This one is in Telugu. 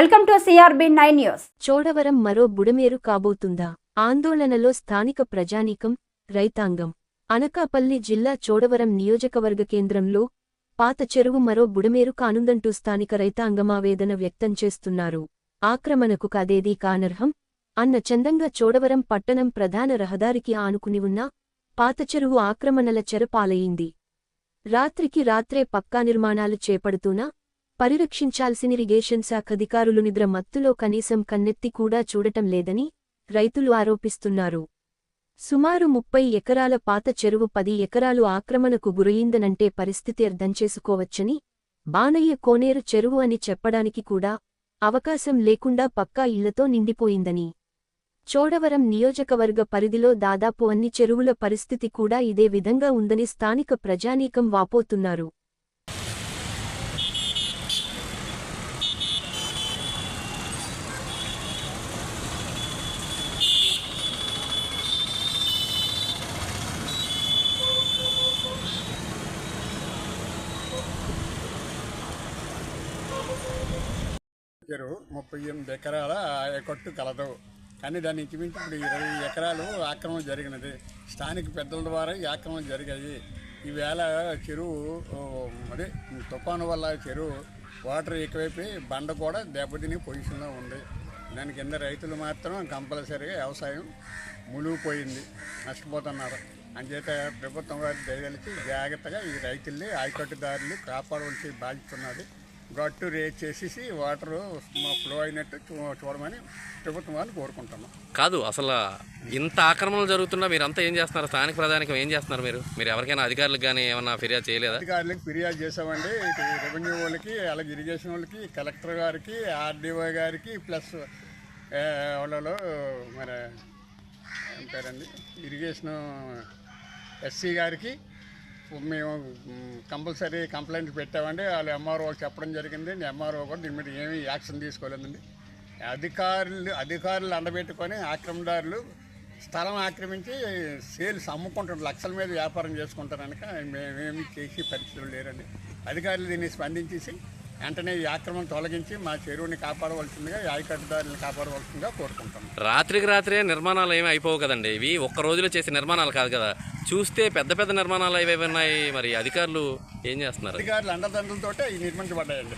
Welcome to CRB9 news. Chodavaram మరో బుడమేరు కాబోతుందా? ఆందోళనలో స్థానిక ప్రజానీకం, రైతాంగం. అనకాపల్లి జిల్లా చోడవరం నియోజకవర్గ కేంద్రంలో పాత చెరువు మరో బుడమేరు కానుందంటూ స్థానిక రైతాంగం ఆవేదన వ్యక్తం చేస్తున్నారు. ఆక్రమణకు కాదేదీ కానర్హం అన్న చందంగా చోడవరం పట్టణం ప్రధాన రహదారికి ఆనుకుని ఉన్న పాత చెరువు ఆక్రమణల చెరపాలయింది. రాత్రికి రాత్రే పక్కా నిర్మాణాలు చేపడుతూనా పరిరక్షించాల్సిన ఇరిగేషన్ శాఖ అధికారులు నిద్ర మత్తులో కనీసం కన్నెత్తి కూడా చూడటం లేదని రైతులు ఆరోపిస్తున్నారు. సుమారు 30 ఎకరాల పాత చెరువు 10 ఎకరాలు ఆక్రమణకు గురయిందనంటే పరిస్థితి అర్థం చేసుకోవచ్చని, బానయ్య కోనేరు చెరువు అని చెప్పడానికి కూడా అవకాశం లేకుండా పక్కా ఇళ్లతో నిండిపోయిందని. చోడవరం నియోజకవర్గ పరిధిలో దాదాపు అన్ని చెరువుల పరిస్థితి కూడా ఇదే విధంగా ఉందని స్థానిక ప్రజానీకం వాపోతున్నారు. చెరువు 38 ఎకరాల ఆయకట్టు కలదు. కానీ దాన్ని ఇంచుమించు ఇప్పుడు 20 ఎకరాలు ఆక్రమణ జరిగినది. స్థానిక పెద్దల ద్వారా ఈ ఆక్రమణ జరిగాయి. ఈవేళ చెరువు అదే తుఫాను వల్ల చెరువు వాటర్ ఎక్కువైపోయి బండ కూడా దెబ్బతిని పొజిషన్లో ఉంది. దాని కింద రైతులు మాత్రం కంపల్సరీగా వ్యవసాయం మునిగిపోయింది, నష్టపోతున్నారు. అంచేత ప్రభుత్వం వారి దయగలిచి జాగ్రత్తగా ఈ రైతుల్ని ఆయకట్టుదారులు కాపాడవలసి బాధ్యత ఉన్నది. గట్టు రేట్ చేసేసి వాటర్ ఫ్లో అయినట్టు చూడమని ప్రభుత్వం వాళ్ళు కోరుకుంటున్నాం. కాదు, అసలు ఇంత ఆక్రమణలు జరుగుతున్నా మీరంతా ఏం చేస్తున్నారు? స్థానిక ప్రధానికం ఏం చేస్తున్నారు? మీరు ఎవరికైనా అధికారులకు కానీ ఏమన్నా ఫిర్యాదు చేయలేదా? అధికారులకు ఫిర్యాదు చేసామండి. రెవెన్యూ వాళ్ళకి, అలాగే ఇరిగేషన్ వాళ్ళకి, కలెక్టర్ గారికి, ఆర్డీఓ గారికి, ప్లస్ వాళ్ళలో మరి ఏం పేరండి ఇరిగేషన్ ఎస్సీ గారికి మేము కంపల్సరీ కంప్లైంట్ పెట్టామండి. వాళ్ళు ఎంఆర్ఓ చెప్పడం జరిగింది. ఎంఆర్ఓ కూడా దీని మీద ఏమీ యాక్షన్ తీసుకోలేదండి. అధికారులు అండబెట్టుకొని ఆక్రమణదారులు స్థలం ఆక్రమించి సేల్స్ అమ్ముకుంటారు, లక్షల మీద వ్యాపారం చేసుకుంటారు కనుక మేమేమి చేసి పరిస్థితులు లేరండి. అధికారులు దీన్ని స్పందించేసి వెంటనే ఈ ఆక్రమణ తొలగించి మా చెరువుని కాపాడవలసిందిగా, ఆయకట్టుదారులను కాపాడవలసిందిగా కోరుకుంటాం. రాత్రికి రాత్రే నిర్మాణాలు ఏమీ అయిపోవు కదండి. ఇవి ఒక్క రోజులో చేసే నిర్మాణాలు కాదు కదా. చూస్తే పెద్ద పెద్ద నిర్మాణాలు ఏవి ఉన్నాయి. మరి అధికారులు ఏం చేస్తున్నారు? అధికారులు అండదండలతోటే ఈ నిర్మించబడ్డాయండి.